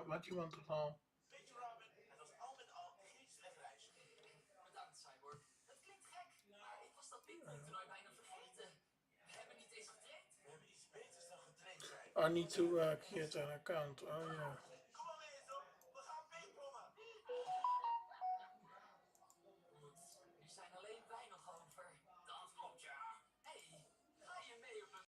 what you want to know. Weet je Robin, het was al met al een geestelijk reis. Bedankt, Cyborg. Dat klinkt gek, maar ik was dat pingpongtoernooi bijna vergeten. We hebben niet eens getraind. We hebben iets beters dan getraind zijn. I need to create an account. Oh yeah. Kom maar mee zo, we gaan pingpongen. Goed, nu zijn alleen wij nog over. Dat klopt, ja. Hé, ga je mee op een...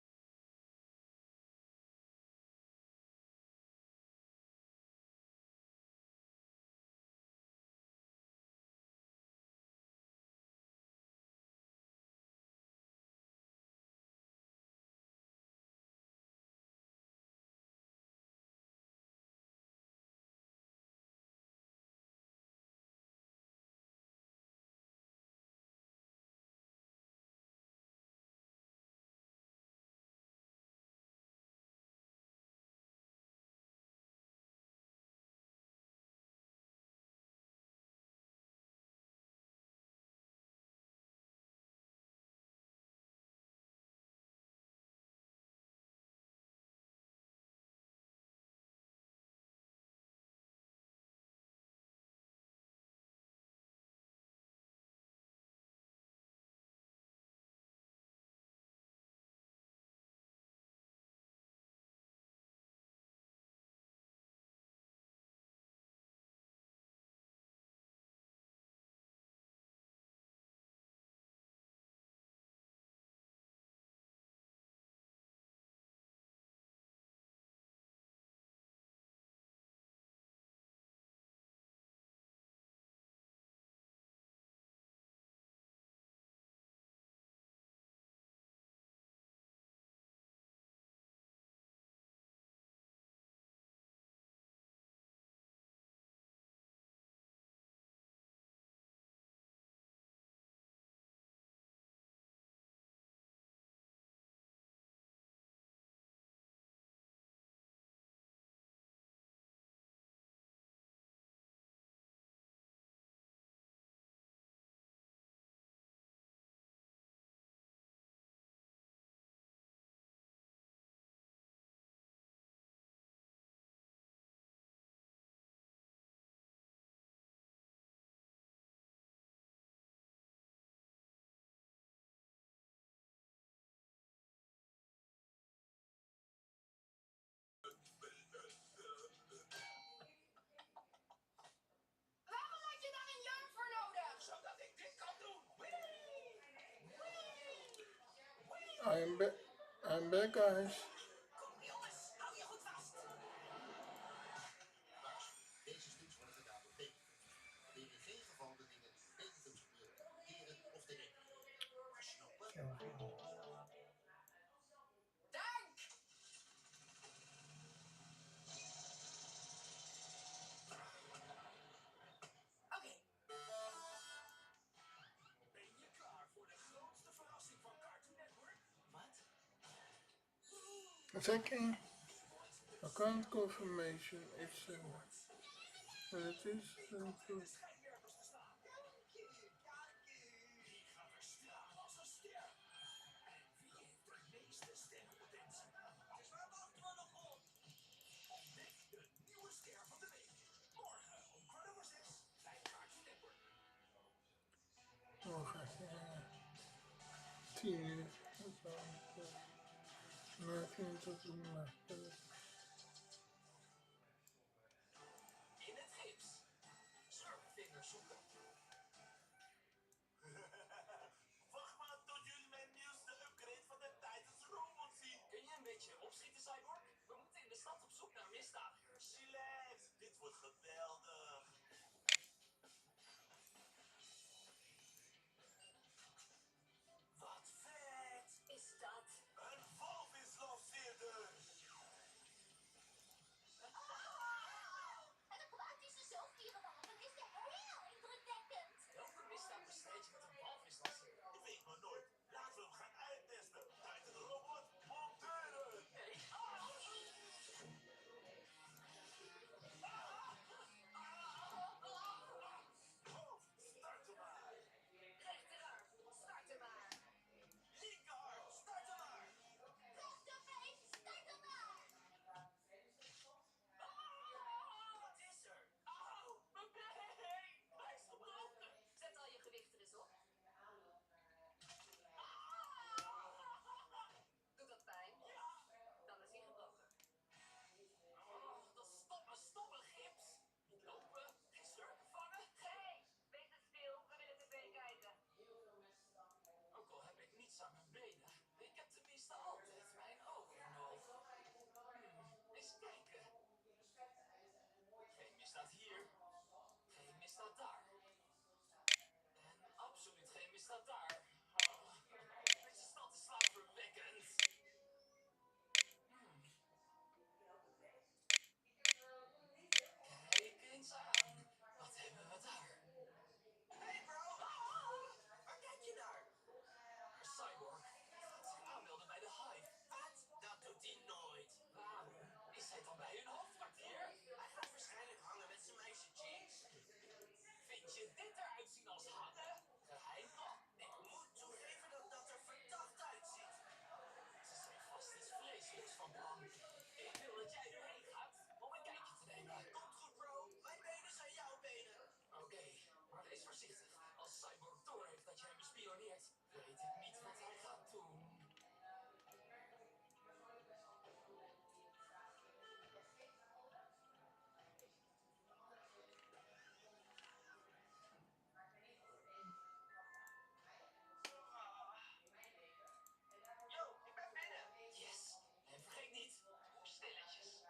Waarom had je daar een jurk voor nodig? Zodat ik dit kan doen. I'm back, guys. Kom, jongens, hou je goed vast. Baas, deze stunts worden gedaan door tekenfilms. Probeer in geen geval de dingen die in tekenfilms gebeuren te kopiëren of te recreëren. Versnoepen. Dank! Oké, Ben je klaar voor de grootste verrassing van Cartoon Network? Wat? Checking account confirmation. It's it is Schijnwerpers te staan. Wie gaat er stralen als een ster? En wie heeft de meeste sterrenpotentie? Dus waar wachten we nog op? Ontdek de nieuwe ster van de week. Morgen om 6:15 bij Cartoon Network. oh, 10 19 tot In het gips. Surfvingers zoeken. Wacht maar tot jullie mijn nieuwste upgrade van de Titans robot zien. Kun je een beetje opschieten, Cyborg? We moeten in de stad op zoek naar misdadigers. Relax, dit wordt geweldig. Wat vet is dat? Een walvislanceerder. een aquatische zoogdierenwapen is heel indrukwekkend. Welke misdaad bestrijd je met een walvislanceerder? Ik weet maar nooit. Laten we hem gaan uittesten. Titan robot, monteren. Nee. Ah! misdaad hier, geen misdaad daar. En absoluut geen misdaad daar. Oh, deze stad is slaapverwekkend. Kijk eens aan. Wat hebben we daar? Hey bro, waar kijk je naar? Cyborg gaat zich aanmelden bij de Hive. Wat? Dat doet hij nooit. Waarom? Is hij dan bij hun hoofdkwartier? Hij gaat waarschijnlijk hangen met zijn meisje-chicks. Vind je dit eruit zien als hangen? Geheim plan. Ik moet toegeven dat dat er verdacht uitziet. Ze zijn vast iets vreselijks van plan. Ik wil dat jij erheen gaat om een kijkje te nemen. Komt goed bro, mijn benen zijn jouw benen. Oké, maar wees voorzichtig. Als Cyborg doorheeft dat je hem bespioneert, weet ik niet wat hij gaat doen. Yo, ik ben binnen. Yes, en vergeet niet, stilletjes.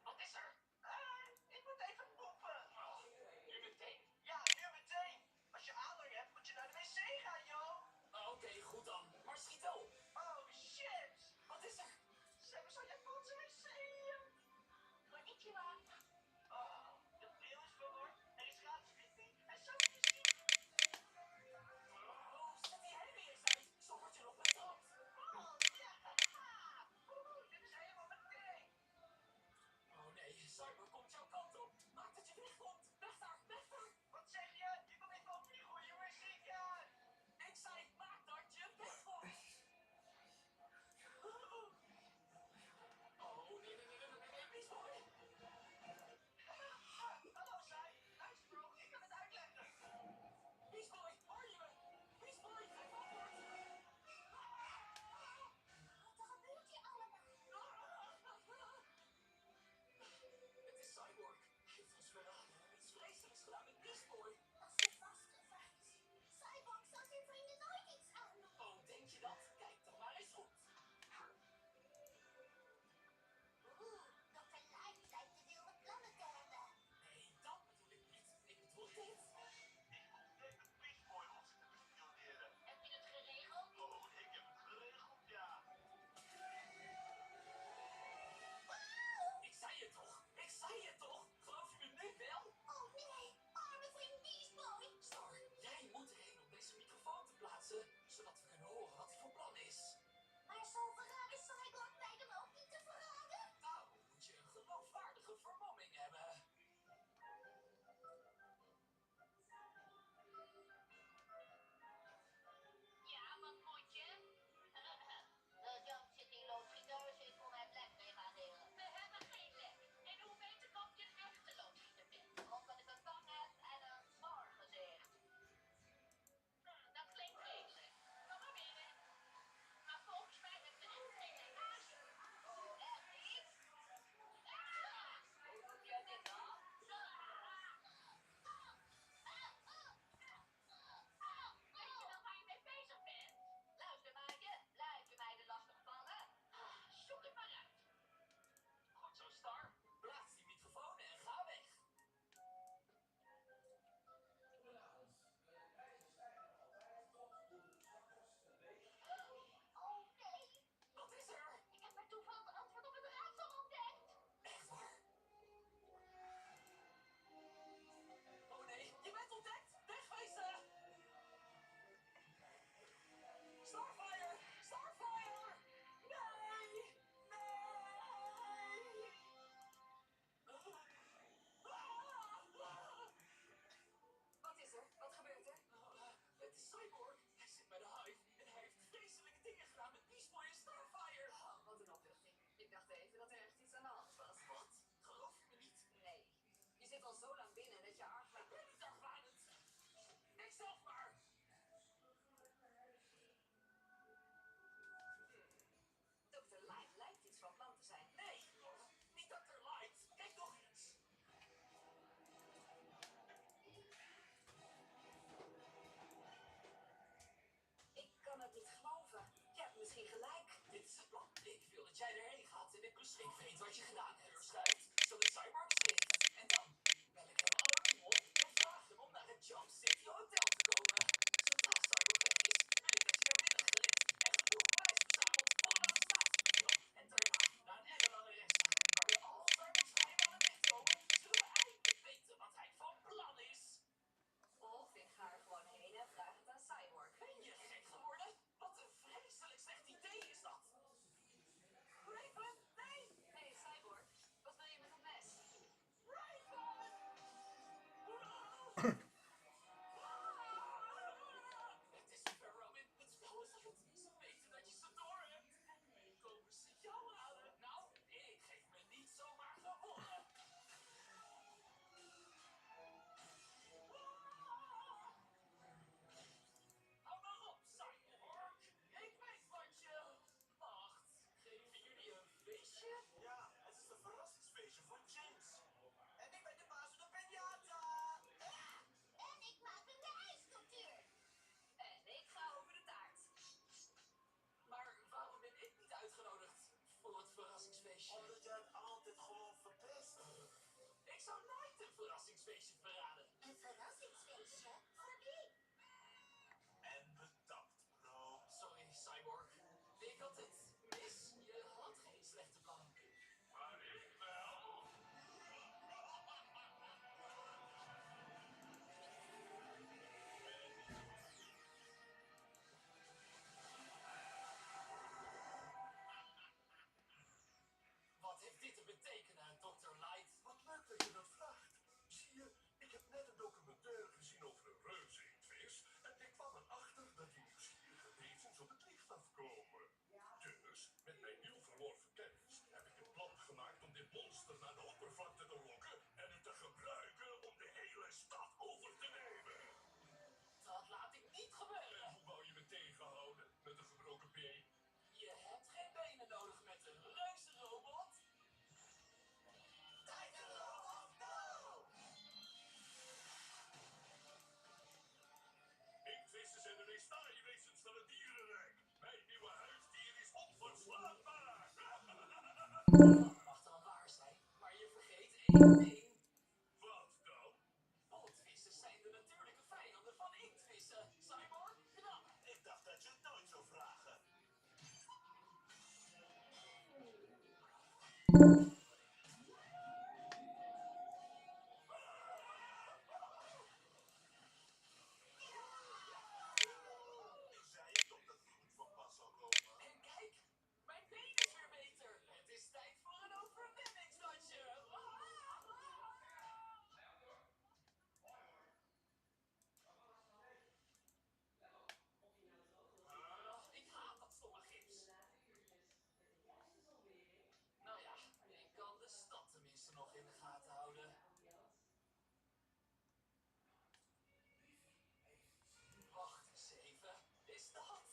Wat is er? Ik moet even poepen. Oh, nu meteen. Ja, nu meteen. Als je aandrang hebt, moet je naar de wc gaan, joh. Oké, goed dan. Maar schiet op. Oh shit. Wat is er? Ze hebben zo'n Japanse wc hier. Konnichiwa. Oh, de bril is verloren. Er is gratis wifi en zo is die. Oh, zet die heming eens uit. Zo word je nog betrapt. Oh, ja. Dit is helemaal mijn ding. Oh nee, Cyber komt jouw kant op. Maak dat je wegkomt. Weg daar, weg daar. Wat zeg je? Je wil even op die goede muziek aan. Ik zei, maak dat je wegkomt. Oh, nee, Beast Boy. Hallo, Sai. Luister bro, ik kan het uitleggen. Beast Boy, hoor je me? Beast Boy, geef antwoord. Wat gebeurt hier allemaal? Het is Cyborg. Hij heeft ons verraden. Iets vreselijks gedaan met Beast Boy. Als de vaste vijs. Cyborg zal zijn vrienden nooit iets aan. Oh, denk je dat? Kijk dan maar eens goed. Dr. Light lijkt de wilde plannen te hebben. Nee, dat bedoel ik niet. Ik bedoel dit. Ik hoef even Beast Boy ons te bespioneren. Heb je het geregeld? Oh, ik heb het geregeld, ja. Ik zei het toch? Ik zei het toch? Geloof je me nu wel? Oh nee, arme vriend Beast Boy. Star, jij moet erheen om deze microfoon te plaatsen, zodat we kunnen horen wat hij van plan is. Maar zo verraden Cyborg mij dan ook niet te verraden? Nou, moet je een geloofwaardige vermomming hebben. Ja, wat moet je? De Jump City loodgieter zit voor mijn plek degraderen. We hebben geen lek. En hoe weet ik of je een echte loodgieter bent? Omdat ik een tang heb en een snor gezicht. Dat klinkt redelijk. Kom maar binnen. Maar volgens mij heb je echt geen bagage. Echt niet? Hoe doe je dit dan? Weet je wel waar je mee bezig bent? Luister, maatje. Blijf je mij de lastig vallen? Zoek het maar uit. Goed zo, Star. Plaats die microfoon en ga weg. Oh nee, Wat is er? ik heb per toeval het antwoord op het raadsel ontdekt. Echt waar? Oh nee, je bent ontdekt. Wegwezen. Starfire! Starfire! Nee! Nee! Wat is er? Wat gebeurt er? Het is Cyborg. Hij zit bij de Hive en hij heeft vreselijke dingen gedaan met Beast Boy en Starfire. Oh, wat een opluchting. Ik dacht even dat er echt iets aan de hand was. Wat? Geloof je me niet? Nee. Je zit al zo lang binnen dat je argwaan... Ik ben niet argwanend. Ik zelf maar. Dr. Light lijkt iets van plan te zijn. Nee, niet Dr. Light. Kijk nog eens. Ik kan het niet geloven. Je hebt misschien gelijk. Dit is het plan. Ik wil dat jij erheen gaat en ik weet wat je gedaan hebt. Deur sluit, zodat Cyborg Ik zou nooit een verrassingsfeestje verraden. Een verrassingsfeestje? Voor wie? En bedankt, bro. Sorry, Cyborg. Ik had het mis. Je had geen slechte plannen. Maar ik wel. Wat heeft dit te betekenen, Dr. Light? Wat leuk dat je dat vraagt. Zie je, ik heb net een documentaire gezien over een reuzeneendvis en ik kwam erachter dat die nieuwsgierige wezens op het licht afkomen. Dus, met mijn nieuw verworven kennis, heb ik een plan gemaakt om dit monster naar de oppervlakte te lokken en het te gebruiken om de hele stad over te nemen. Dat laat ik niet gebeuren. Hoe wou je me tegenhouden met een gebroken been? Je hebt geen benen nodig met een reuzenrobot. Inktvissen zijn de meest saaie wezens van het dierenrijk. Mijn nieuwe huisdier is onverslaanbaar. Mag dan waar zijn, maar je vergeet één ding. Wat dan? Potvissen zijn de natuurlijke vijanden van inktvissen. Cyborg, knap. Ik dacht dat je het nooit zou vragen. Ik zei je toch dat het goed van pas zou komen. En kijk, mijn been is weer beter. Het is tijd voor een overwinningsdansje. Ik haat dat stomme gips. Nou ja, ik kan de stad tenminste nog in de gaten houden. Wacht eens even, is dat?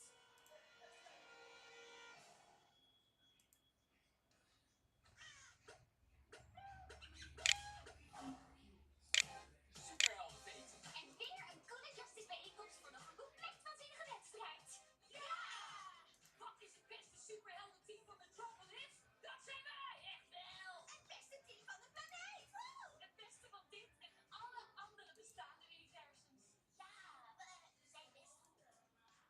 Superheldendating. En weer een coole Justice bijeenkomst voor nog een compleet waanzinnige wedstrijd. Ja! Wat is het beste superheldenteam van Metropolis? Dat zijn wij! Echt wel! Het beste team van de planeet! Woe! Het beste van dit en alle andere bestaande universums. Ja, we zijn best goed.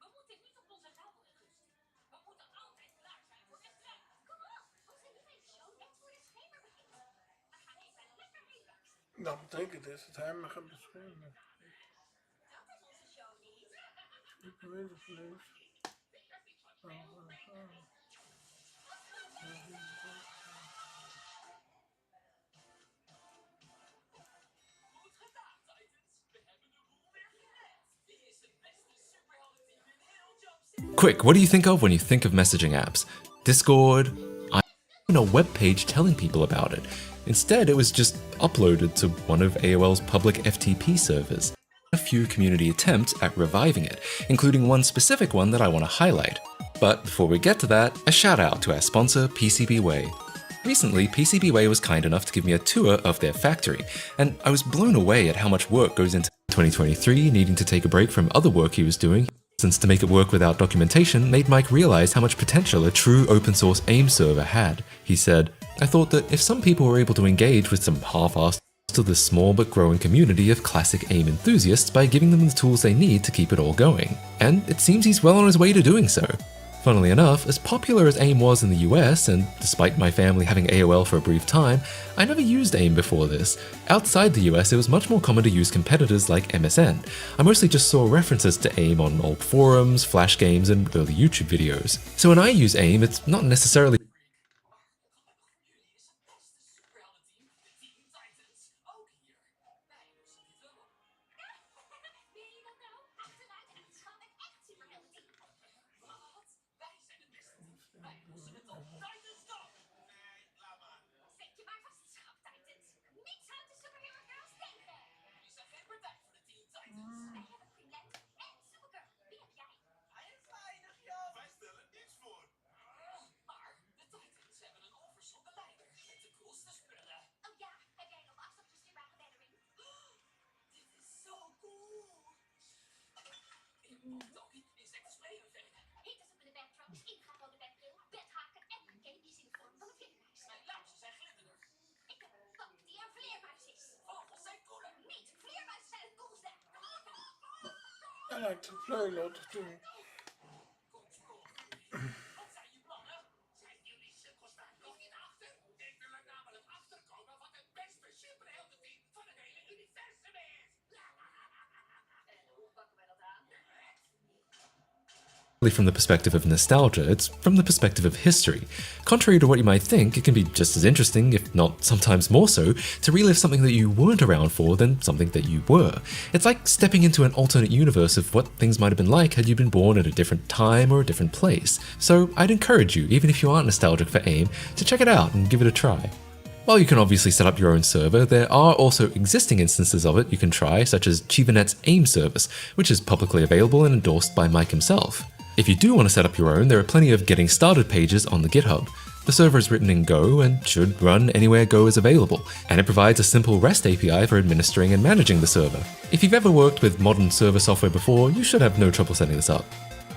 We moeten niet op onze lauweren rusten. We moeten altijd klaar zijn voor de strijd. Kom op, onze nieuwe show net voor de schemer begint. We gaan even lekker relaxen. Dat betekent dus dat hij me gaat beschermen. Dat is onze show niet. Ik weet het niet. Goed gedaan, Titans. We hebben de boel weer gered. Wie is het beste superheldenteam in heel Jump City? Quick, what do you think of when you think of messaging apps? Discord? I even a web page telling people about it. Instead, it was just uploaded to one of AOL's public FTP servers. A few community attempts at reviving it, including one specific one that I want to highlight. But before we get to that, a shout out to our sponsor, PCBWay. Recently, PCBWay was kind enough to give me a tour of their factory, and I was blown away at how much work goes into 2023, needing to take a break from other work he was doing, since to make it work without documentation made Mike realize how much potential a true open source AIM server had. He said, I thought that if some people were able to engage with some half-assed to the small but growing community of classic AIM enthusiasts by giving them the tools they need to keep it all going. And it seems he's well on his way to doing so. Funnily enough, as popular as AIM was in the US, and despite my family having AOL for a brief time, I never used AIM before this. Outside the US, it was much more common to use competitors like MSN. I mostly just saw references to AIM on old forums, flash games, and early YouTube videos. So when I use AIM, it's not necessarily Jullie is het beste superheldenteam, de Teen Titans, ook hier. Wij lossen dit wel op. Wil je dat nou? Achteruit en het is gewoon een echt superheldenteam. Wat? Wij zijn het beste team. Wij lossen het op. Titans, stop! Nee, laat maar. Zet je maar vast, schrap Titans. Niets houdt de superhero girls tegen. Jullie zijn geen partij voor de Teen Titans. Wij hebben Greenland en Supergirl. Wie heb jij? Hij is weinig, joh. Wij stellen niks voor. Maar de Titans hebben een onverzonnen leider met de coolste spullen. Oh ja, heb jij nog afstandsbestuurbare battering? Dit is zo cool. In walkie-talkie, insectenspray en verder. Hitters op de backdrops, infrarode bedbril, bedhaken en I like to play a lot too. Wat zijn je plannen? Zijn jullie sukkels daar nog niet achter? Ik wil er namelijk achterkomen wat het beste superheldenteam van het hele universum is. En hoe pakken wij dat aan? From the perspective of nostalgia, it's from the perspective of history. Contrary to what you might think, it can be just as interesting, if not sometimes more so, to relive something that you weren't around for than something that you were. It's like stepping into an alternate universe of what things might have been like had you been born at a different time or a different place. So I'd encourage you, even if you aren't nostalgic for AIM, to check it out and give it a try. While you can obviously set up your own server, there are also existing instances of it you can try, such as Chivanet's AIM service, which is publicly available and endorsed by Mike himself. If you do want to set up your own, there are plenty of getting started pages on the GitHub. The server is written in Go and should run anywhere Go is available, and it provides a simple REST API for administering and managing the server. If you've ever worked with modern server software before, you should have no trouble setting this up.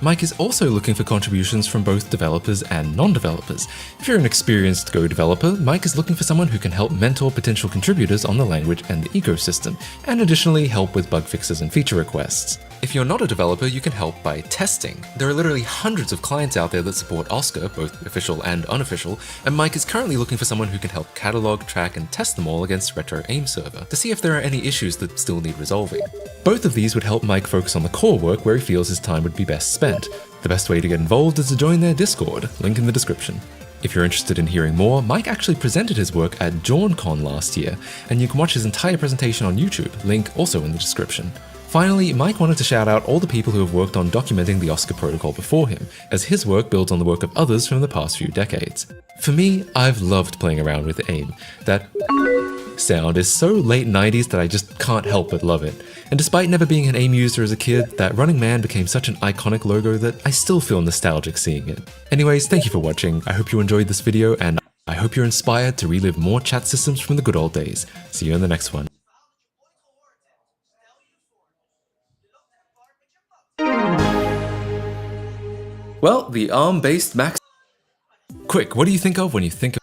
Mike is also looking for contributions from both developers and non-developers. If you're an experienced Go developer, Mike is looking for someone who can help mentor potential contributors on the language and the ecosystem, and additionally help with bug fixes and feature requests. If you're not a developer, you can help by testing. There are literally hundreds of clients out there that support Oscar, both official and unofficial, and Mike is currently looking for someone who can help catalog, track, and test them all against Retro AIM server to see if there are any issues that still need resolving. Both of these would help Mike focus on the core work where he feels his time would be best spent. The best way to get involved is to join their Discord, link in the description. If you're interested in hearing more, Mike actually presented his work at JawnCon last year, and you can watch his entire presentation on YouTube, link also in the description. Finally, Mike wanted to shout out all the people who have worked on documenting the Oscar protocol before him, as his work builds on the work of others from the past few decades. For me, I've loved playing around with AIM. That sound is so late 90s that I just can't help but love it. And despite never being an AIM user as a kid, that running man became such an iconic logo that I still feel nostalgic seeing it. Anyways, thank you for watching. I hope you enjoyed this video, and I hope you're inspired to relive more chat systems from the good old days. See you in the next one. Well, the ARM-based Mac... Quick, what do you think of when you think of...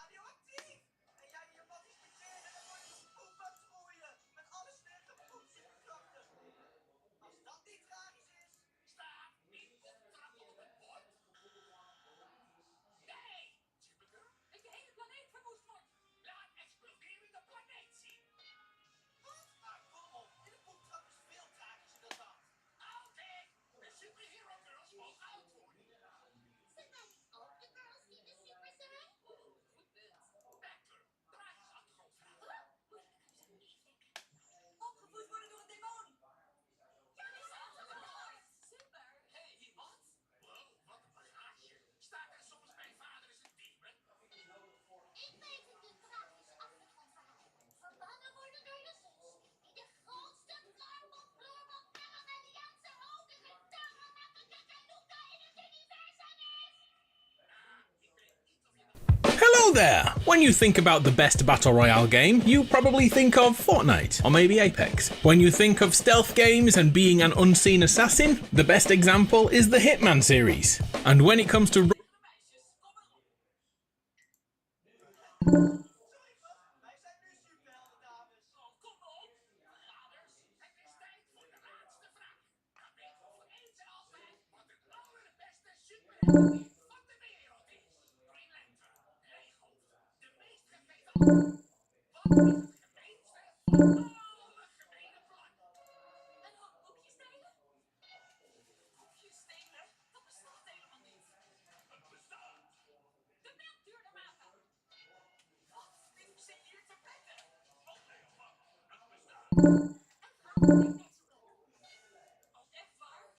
Dat de hele planeet verwoest wordt. Laat exploderen de planeet zien. Wat? Nou, kom op. In de boektrap is veel tragischer dan dat. Altijd. De superhero girls mogen oud worden. Zijn wij niet ook de girls die de super zijn? Goed punt. Backler. Tragisch achtergrondverhaal. Opgevoed worden door een demon. Jullie zijn zo gehoord. Super. Hé, wat? Wow, wat een bagage. Staat er soms mijn vader is een demon? Ik weet het niet tragisch achtergrondverhaal. Verbannen worden door de zus, die de grootste floorbop Carameliaanse hogere Taramaka Kanuka in het universum is. Hello there! When you think about the best Battle Royale game, you probably think of Fortnite, or maybe Apex. When you think of stealth games and being an unseen assassin, the best example is the Hitman series. And when it comes to... Wij zijn nu superhelden, dames. Oh, kom op. Vaders, het is tijd voor de laatste vraag. Dan weten we voor eens en altijd wat het allerbeste superheldenteam van de wereld is. Green Lantern, Leeghoofd, de meest gevete antwoord. Wat is het gemeenste van alle gemene plannen? Een hoop boekjes stelen? Koekjes stelen? Dat bestaat helemaal niet. Het bestaat. De melk duurder maken. Wat? Wie zit hier te bekken? Oh nee, wacht. Het bestaat. Een vrouw met